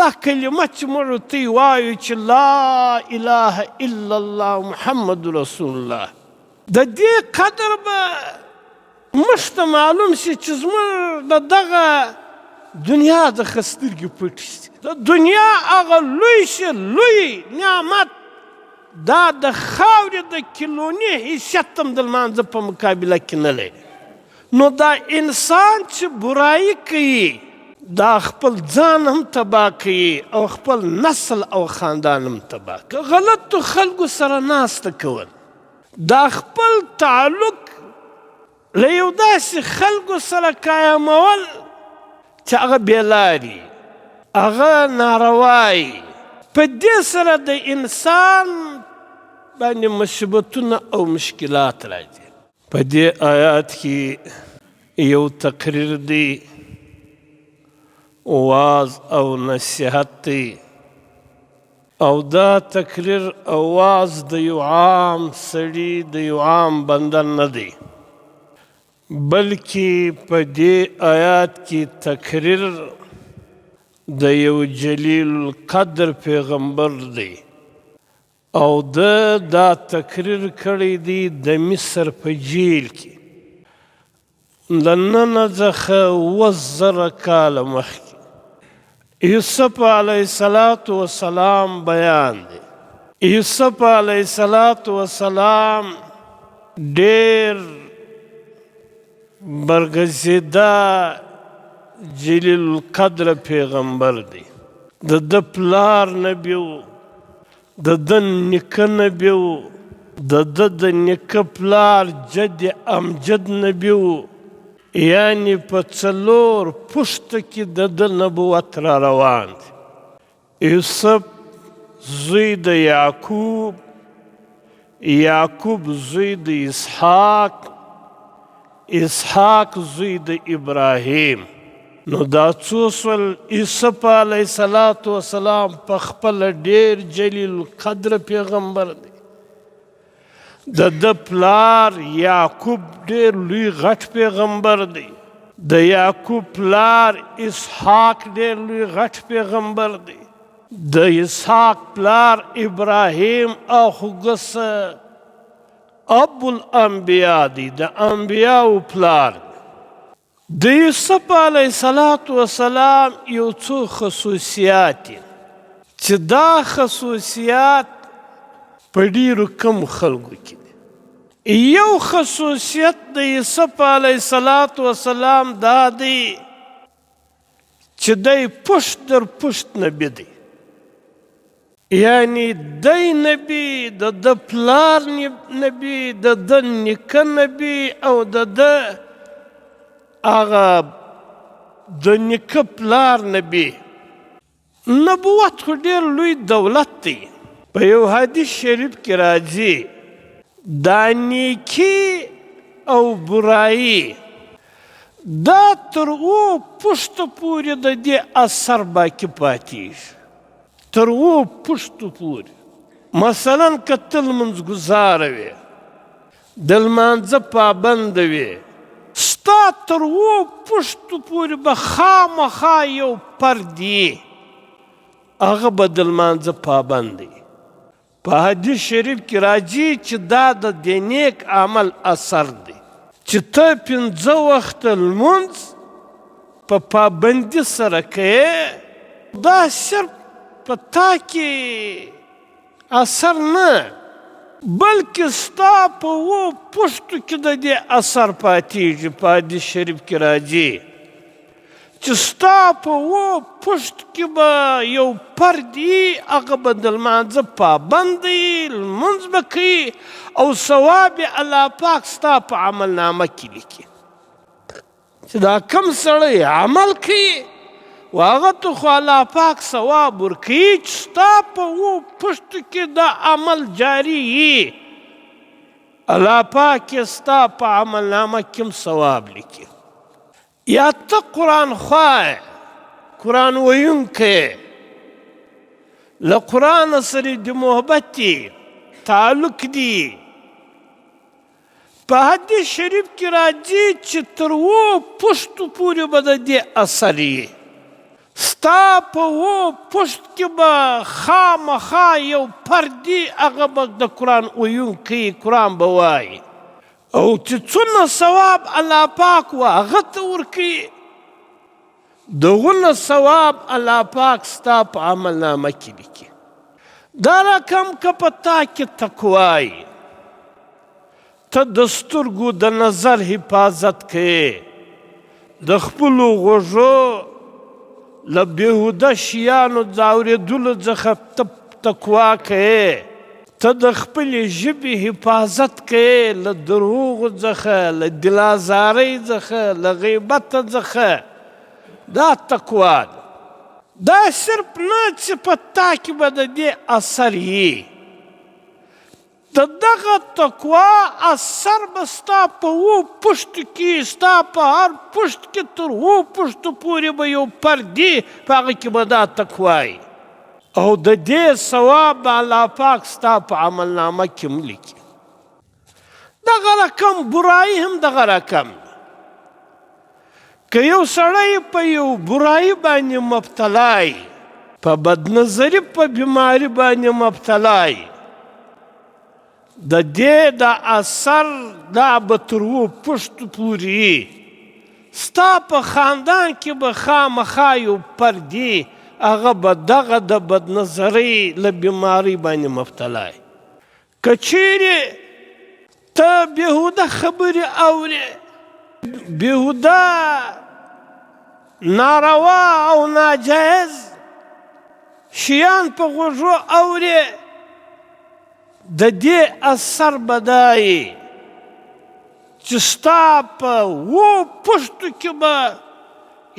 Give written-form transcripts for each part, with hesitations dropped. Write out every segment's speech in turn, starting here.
دا کلمه چې موږ ورته وایو چې لا اله الا الله محمد رسول الله، د دې قدر به موږ ته معلوم شي چې زموږ د دغه دنیا څخه سترګې پټې شي. د دنیا هغه لوی شي لوی نعمت دا د خاورې د کلونې حیثیت هم د لمانځه په مقابله کې نه لري. نو دا انسان چې برایي کوي دا خپل ځان هم تباه کوي او خپل نسل او خاندان هم تباه کوي. غلطو خلکو سره ناسته کول، دا خپل تعلق له یو داسې خلکو سره قایمول چې هغه بېلاري، هغه ناروایي، په دې سره د انسان باندې مصیبتونه او مشکلات راځي. په دې آیات کې یو تقریر دی، واز او نصیحت دی، او دا تقریر او واز د یو عام سړي د یو عام بنده نه دی، بلکې په دې آیات کې تقریر د یو جلیل القدر پیغمبر دی، او دا تقریر کړی دی د مصر په جیل کې د نن څخه 2000 کاله مخکې. یوسف علیه السلام بیان دی. یوسف علیه السلام ډېر برگزیده جلیل القدر پیغمبر دی. د ده پلار نبی و، د ده نیکه نبی و، د ده د نیکه پلار جد امجد نبی و، یعنی په 4 پوښته کې د ده نبوت را روان دی. یوسف زوی د یعقوب، یعقوب زوی د اسحاق، اسحاق زوی د ابراهیم. نو دا څو سول؟ یوسف علیه السلام په خپله ډېر جلیل قدر پیغمبر دی. د ده پلار یعقوب ډېر لوی غټ پیغمبر دی. د یعقوب پلار اسحاق ډېر لوی غټ پیغمبر دی. د اسحاق پلار ابراهیم اخوګسه ابو الانبیاء دی، د انبیاءو پلار. د یوسف علیه السلام یو څو خصوصیات دي چې دا خصوصیات په ډېرو کمو خلکو کې دي. یو خصوصیت د یوسف علیه السلام دا دی چې دی پشت در پشت نبی دی، یعنی دی نبی، د ده پلار نبی، د ده نیکه نبی، او د ده هغه د نیکه پلار نبی. نبوت خو ډېر لوی دولت دی. په یو حدیث شریف کې راځي دا نیکي او برایي دا تر 7 پوښتو پورې د دې اثر باقي پاتېږي، تر 7 پوښتو پورې. مثلا که ته لمونځګزاره وې، د لمانځه پابنده وې، ستا تر 7 پوښتو پورې به خامخا یو فرد یې، هغه به د لمانځه پابند دی. په حدیث شریف کې راځي چې دا د دې نیک عمل اثر دی چې ته 5 وخته لمونځ په پابندي سره کوې. دا صرف په تا کې اثر نه، بلکې ستا په 7 پوښتو کې د دې اثر پاتېږي. په حدیث شریف کې راځي چې ستا په 7 پوښت کې به یو فرد وي، هغه به د لمانځه پابند وي، لمونځ به کوي، او ثواب یې الله پاک ستا په عملنامه کې لیکي. چې دا کم سړی عمل کوي و هغه ته خو الله پاک ثواب ورکوي چې ستا په 7 پوښتو کې دا عمل جاري وي، الله پاک یې ستا په عملنامه کې هم ثواب لیکي. یا ته قرآن خواه، قرآن ویونکی، له قرآن سره د محبت دی، تعلق دی. په حدیث شریف کې راځي چې تر 7 پوښتو پورې به د دې اثر یې. ستا په و پشت کې به خامخا یو پردي هغه به د قرآن ویونکی قرآن به وایي او چې څونه ثواب الله پاک و هغه ته ورکوي دغونه ثواب الله پاک ستا په عملنامه کې لیکي دا رقم که په تا کې تقوا وي ته د سترګو د نظر حفاظت کوې د خپلو غوږو له بېهوده شیانو د اورېدلو څخه ته تقوا کوې ته د خپلې ژبې حفاظت کوې له دروغو څخه له دلازارۍ څخه له غیبته څخه دا تقوا ده دا صرف نه چې په تا کې به د دې اثر یي د دغه تقوا اثر به ستا په و پشتو کې ستا په هر پشت کې تر و پشتو پورې به یو پردي په هغه کې به دا تقوا وي او د دې ثواب به الله پاک ستا په عملنامه کې هم لیکي دغه رقم برایي هم دغه رقم که یو سړی په یو برایي باندې مبتلا وي په بدنظري په بیماري باندې مبتلا وي د دې د اثر دا به تر و پشتو پورې ستا په خاندان کې به خامخا یو پردي هغه به دغه د بدنظرۍ له بیمارۍ باندې مبتلا وي که چیرې ته بېهوده خبرې اورې بېهوده ناروا او ناجایز شیان په غوږو اورې د دې اثر به دا وي چې ستا په و پشتو کې به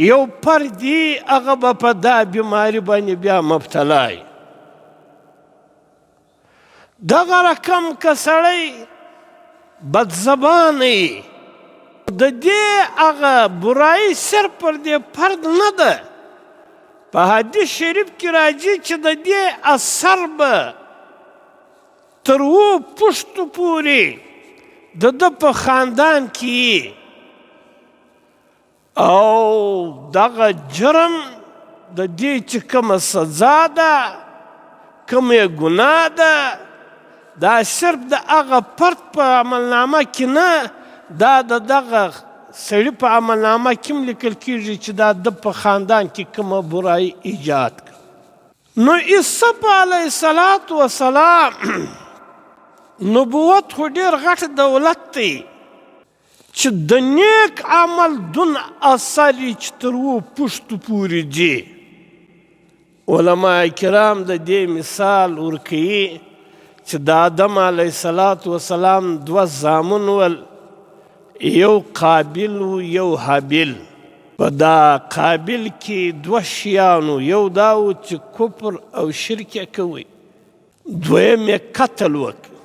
یو پردي هغه به په دا بیماري باندې بیا مبتلا وي دغه رقم که سړی بدزبانه وي د دې هغه برایي صرف پر دې فرد نه ده په حدیث شریف کې راځي چې د دې اثر به تر و پشتو پورې د ده په خاندان کې او دغه جرم د دې چې کومه سزا ده کومه ګناه ده دا صرف د هغه فرد په عملنامه کې نه دا د دغه سړي په عملنامه کې هم لیکل کېږي چې دا د په خاندان کې کومه برایي ایجاد کړه نو یوسف علیه السلام نبوت خو ډېر غټ دولت دی چې د نیک عمل دون اثر یې چې تر و پشتو پورې ځي علما کرام د دې مثال ورکوي چې د آدم علیه السلام دوه زامن ول یو قابل و یو حابل په دا قابل کې دوه شیانو یو دا و چې کفر او شرک یې کوي دویم یې قتل وکړ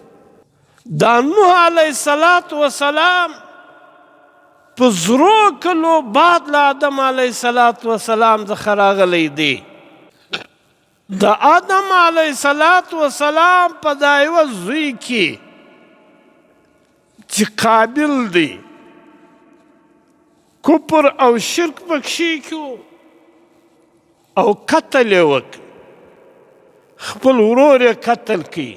دا نوح علیه السلام په زرو کلو بعد له آدم علیه السلام څخه راغلی دی د آدم علیه السلام په دا یوه زوی کې چې قابل دی کفر او شرک پکښې کې او قتل یې وکړ خپل ورور یې قتل کړي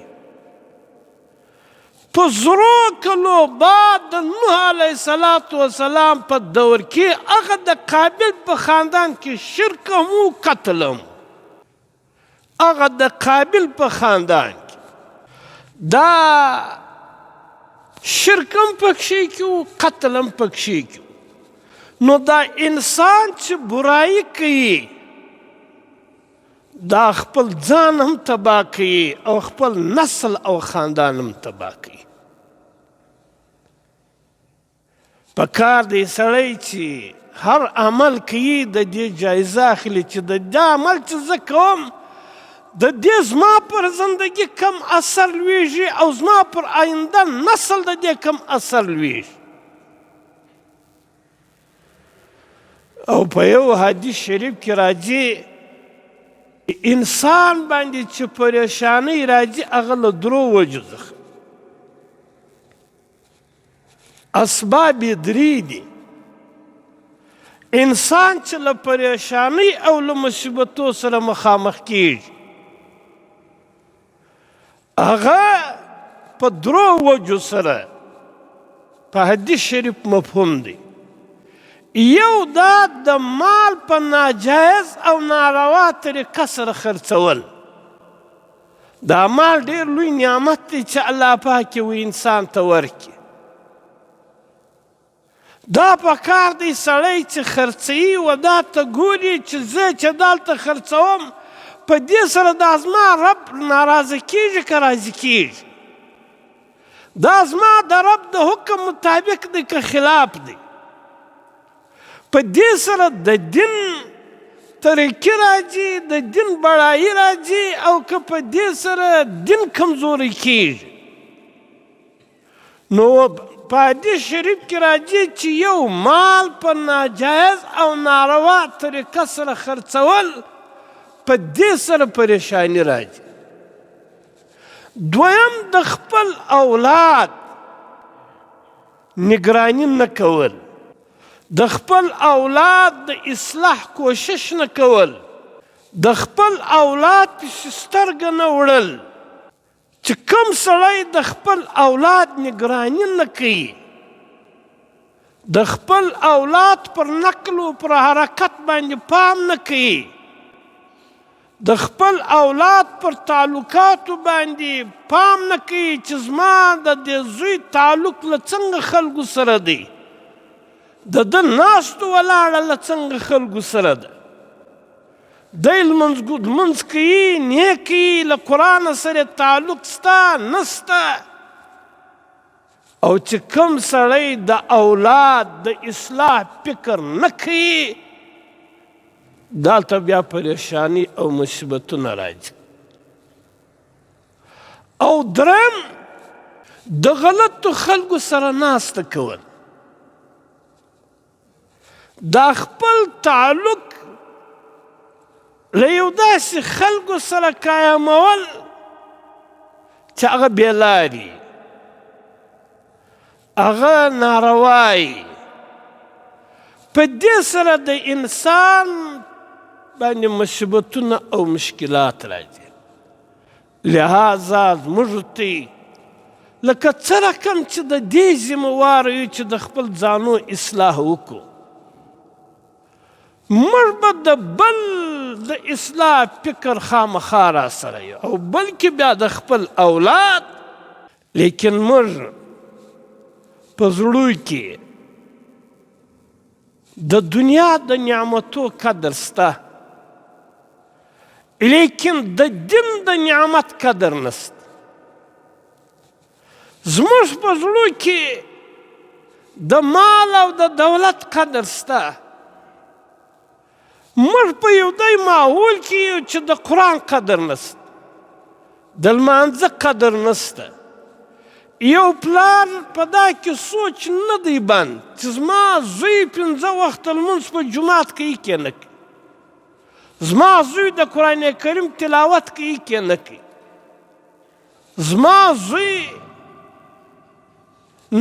په زرو کلو بعد د نوح علیه السلام په دور کې هغه د قابل په خاندان کې شرک هم و قتل هم هغه د قابل په خاندان کې دا شرک هم پکښې کې و قتل هم پکښې کې نو دا انسان چې برایي کوي دا خپل ځان هم تباه کوي او خپل نسل او خاندان هم تباه کوي په کار دی سړی چې هر عمل کوي د دې جایزه اخلي چې د دا عمل چې زه کوم د دې زما پر زندگی کم اثر لویږي او زما پر آینده نسل د دې کم اثر لویږي او په یو حدیث شریف کې راځي انسان باندې چې پریشانی راځي هغه له درو وجو څخه اسباب یې درې دي انسان چې له پریشانۍ او له مصیبتو سره مخامخ کیږي هغه په درو وجو سره په حدیث شریف مفهوم دی یو دا د مال په ناجایز او ناروا طریقه سره خرڅول دا مال ډېر لوی نعمت دی چې الله پاک یې انسان ته ورکړي دا پکار دی سړی چې خرڅوي و دا ته ګوري چې زه چې دلته خرڅوم په دې سره دا زما رب ناراضه کېږي که راضي کېږي دا زما د رب د حکم مطابق دی که خلاف دی په دې سره د دین طریقې راځي د دین بړایي راځي او که په دې سره دین کمزوری کېږي نو په حدیث شریف کې راځي چې یو مال په ناجایز او ناروا طریقه سره خرڅول په دې سره پریشانی راځي دویم د خپل اولاد نگرانی نه کول د خپل اولاد د اصلاح کوشش نه کول د خپل اولاد پسې سترګه نه وړل چې کوم سړی د خپل اولاد نگرانی نه کوي د خپل اولاد پر نقل و پر حرکت باندې پام نه کوي د خپل اولاد پر تعلقاتو باندې پام نه کوي چې زما د دې زوی تعلق له څنګه خلکو سره دی د ده ناستو ولاړه له څنګه خلکو سره ده دی لمونځ کوي نیک کوي له قرآن سره تعلق سته نسته او چې کوم سړی د اولاد د اصلاح فکر نه کوي دلته بیا پریشانی او مصیبتونه راځي او دریم د غلطو خلکو سره ناسته کول دا خپل تعلق له یو داسې خلکو سره قایمول چې هغه بېلاري هغه ناروایی په دې سره د انسان باندې مصیبتونه او مشکلات راځي لہذا زموږ ته لکه څه رقم چې د دې ذمهوار یو چې د خپل ځانو اصلاح وکړو موږ به د بل د اصلاح فکر خامخا را سره یو او بلکې بیا د خپل اولاد لیکن موږ په زړو کې د دنیا د نعمتو قدر سته لیکن د دین د نعمت قدر نسته زموږ په زړو کې د مال او د دولت قدر سته موږ په یو دای ماحول کې یو چې د قرآن قدر نسته د لمانځه قدر نسته یو پلار په دا کې سوچ نه دی بند چې زما زوی 5 وخته لمونځ په جومات کې یې نه کوي زما زوی د قرآن کریم تلاوت کوي که نه کوي زما زوی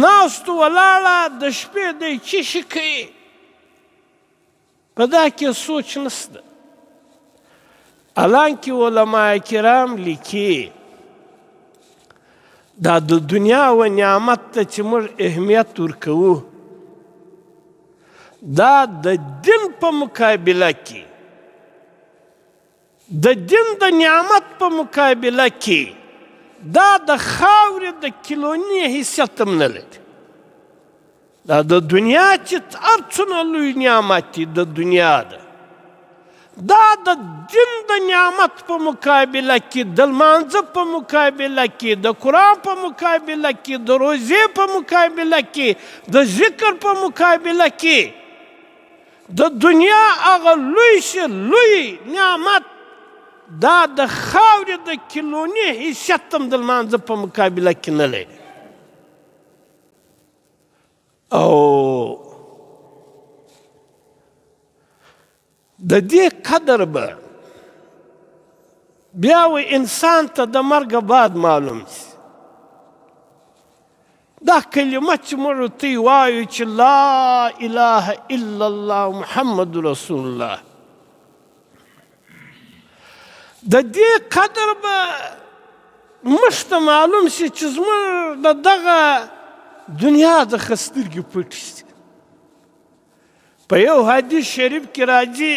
ناستو ولاړه د شپې دی چیشي کوي په دا کې سوچ نسته حالانکه علما کرام لیکي دا د دنیا و نعمت ته چې موږ اهمیت ورکوو دا د دین په مقابله کې د دین د نعمت په مقابله کې دا د خاورې د کلونی حیثیت هم نه لري دا د دنیا چې هر څونه لوی نعمت دی د دنیا ده دا د دین د نعمت په مقابله کې د لمانځه په مقابله کې د قرآن په مقابله کې د روزې په مقابله کې د ذکر په مقابله کې د دنیا هغه لوی شي لوی نعمت دا د خاورې د کلونی حیثیت هم د لمانځه په مقابله کې نه لري او د دې قدر به بیا و انسان ته د مرګ بعد معلوم شي دا کلمه چې موږ ورته وایو چې لا اله الا الله محمد رسول الله، د دې قدر به موږ ته معلوم شي چې زموږ د دغه دنیا د سترګې پټې شي. په یو حدیث شریف کې راځي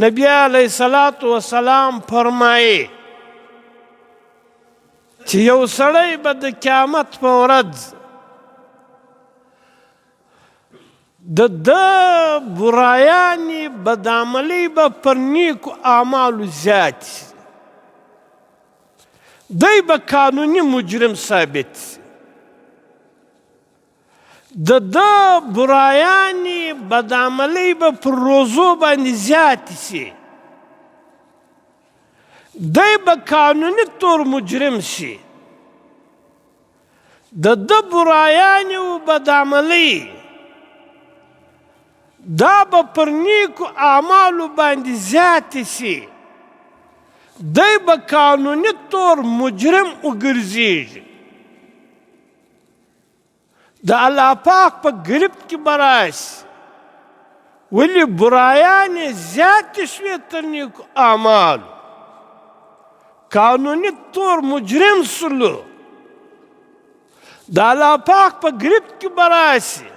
نبی علیه الصلاة والسلام فرمایي چې یو سړی به د قیامت په ورځ د ده برایانې بدعملۍ به پر نیکو اعمالو زیات شي، دی به قانوني مجرم ثابت شي، د ده برایانې بدعملۍ به پر روزو باندې زیات شي، دی به قانوني طور مجرم شي، د ده برایانې و بدعملۍ دا به پر نیکو اعمالو باندې زیات شي، دی به قانوني طور مجرم وګرځېږي، د الله پاک په ګرفت کې به راشي. ولې برایانې زیاتې شوې تر نیکو اعمالو، قانوني طور مجرم سلو، د الله پاک په ګرفت کې به راشي.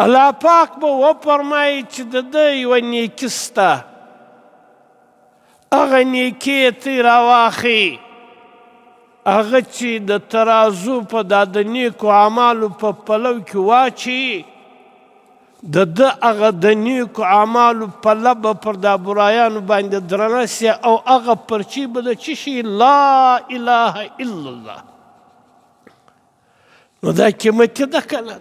الله پاک به وفرمایي چې د ده یوه نیکي سته، هغه نیکي یې ته راواخلې، هغه چې د ترازو په دا د نیکو اعمالو په پلو کې واچوي، د ده هغه د نیکو اعمالو پله به پر دا برایانو باندې درنه سي، او هغه پرچې به د څه شي؟ لا اله الا الله. نو دا قیمتي ده که نه؟